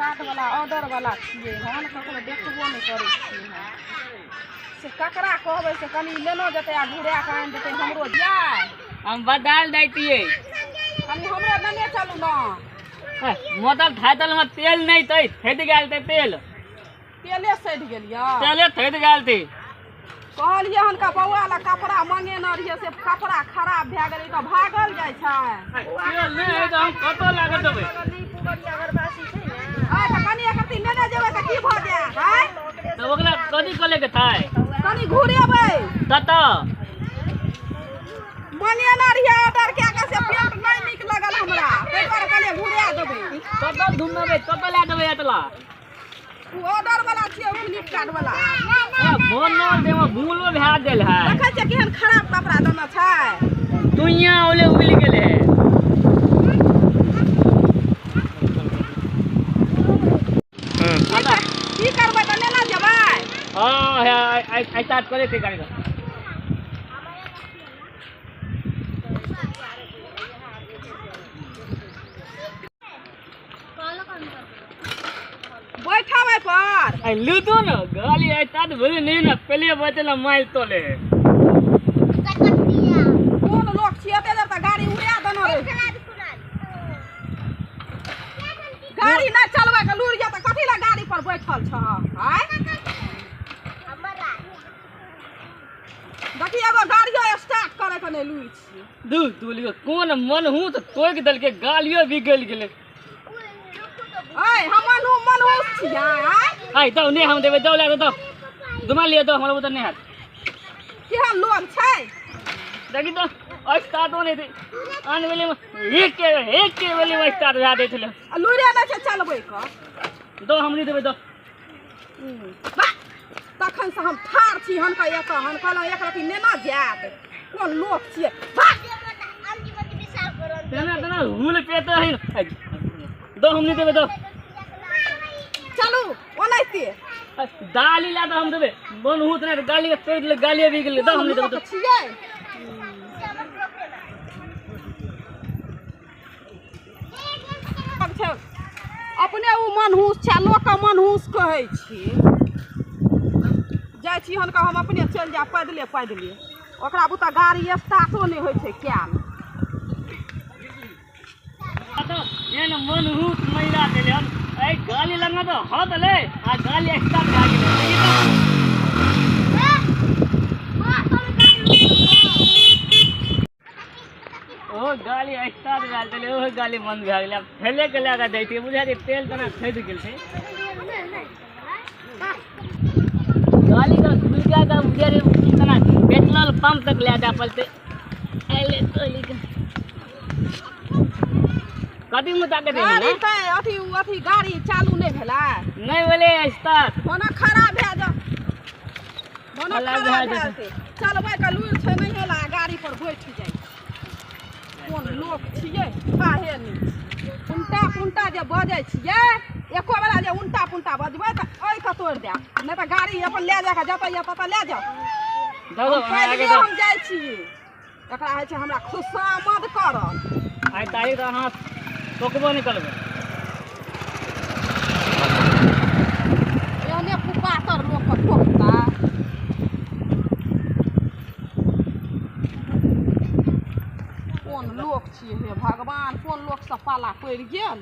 काट वाला ऑर्डर वाला छिए हम ककरो देखबो नहीं करै छिए से ककरा कहबै से कनी लेनो जते आ घुरा के आनि देते हमरो जाय हम बदल दैतिए कनी हमरो नने चलू न मतलब थातल में तेल नहीं तै थैत गेल ते तेल तेले सैध गेलियै तेले थैत गेल ते कहलियै हनका बौआ ला कपड़ा मंगेने रहियै से कपड़ा खराब भए गेलै तऽ भागल जाइ छै तेल नहीं है तो हम कतो लागत देबै अगरबासी छै ने तऽ कनी एकरती लेने जेबै तऽ की भ जाय है तो ओकरा कथी करे के थाय कनी घुरेबै तत मंगेने रहियै ऑर्डर कए के से पेंट नहीं नीक लगल हमरा तै दुआरे कनी घुरा देबै कतो घुमबै कतो ला देबै एतला ऑर्डर वाला छियै फ्लिपकार्ट वाला बोनो देव भूलो भए गेल है देखै छियै केहन खराब कपड़ा देने छै दुनिया ओले उगल गेल है की करबै तऽ लेना जेबै हां है आई स्टार्ट करे थे गाड़ी बैठबै पर आई लूटो न गाली आई स्टार्ट भले नहीं ना पहले बचला माइल तोले कोन लोग छियै एते देर तऽ गाड़ी उड़ा देने रहै गाड़ी नहीं चलबै के लुरि तऽ कथी ला गाड़ी पर बैठल छ आय देखी एगो गाड़ियो स्टार्ट करे के नहीं लुरि छियै दू दूली कोन मन हूं तो टोक दल के गालियो बिगल गेले ऐ हमन मनहूस छियै आई दो ने हम देबे दो ला दो दुमा लिए दो हमरा उधर नहीं हाथ केहन लोग छै देखी तो स्टार्ट होने थी आने वाले में एक के वाले में स्टार्ट जा देते थे लुरि नहीं छै चलबै के दो हम नहीं देबे दो तखन से हम ठार छी हनका एत हम कहलहुँ एक रति नेना जायत कोन लोक छियै तेना हुल पे तो है दो हम नहीं देबे दो चलू ओनाहिते दाली ला तो हम देबे बन हुत नहीं गाली के तोड़ गाली भी गेले दो हम नहीं देबे छियै अपने उ मनहूस छै लोक के मनहूस कहै छी जाइ छी हनका हम अपने चलि जाय पैदले ओकरा बुता गाड़ी स्टार्टो नहीं होइ छै कैल तो ये न मन हुत महिला देले ए गाली लंगा तो हाथ ले आ गाली स्टार्ट आ गेले ओ गाली स्टार्ट भेल देले ओ गाली बंद भए गेले फैले के लगा दैती बुझा दे तेल तना खरीद गेल छै गाली का दुनिया का मुझे तना पेट्रोल पंप तक ले जा पड़ते एले तोली का कथी मुता के देनी गाड़ी तऽ अथी गाड़ी चालू नहीं भेला नहीं बोले स्टार्ट होना खराब भए जा होना खराब भए से चलबै के लुरि छै नहीं ला गाड़ी पर बैठ जाय कोन लोक छियै काहे नहीं उल्टा जे बजै छियै एको बेला जे उल्टा बजबै तऽ ओइ के तोड़ दे नहीं तऽ गाड़ी अपन ले जा के जतै या ततै ले जाओ दो आगे हम जाइ छियै एकरा होइ छै हमरा खुशामद करल आई तारीख तो हां टोकबो नहीं करबे एहने कुपातर लोक के टोकता कोन लोक छियै हे भगवान कोन लोक से पाला पड़ि गेल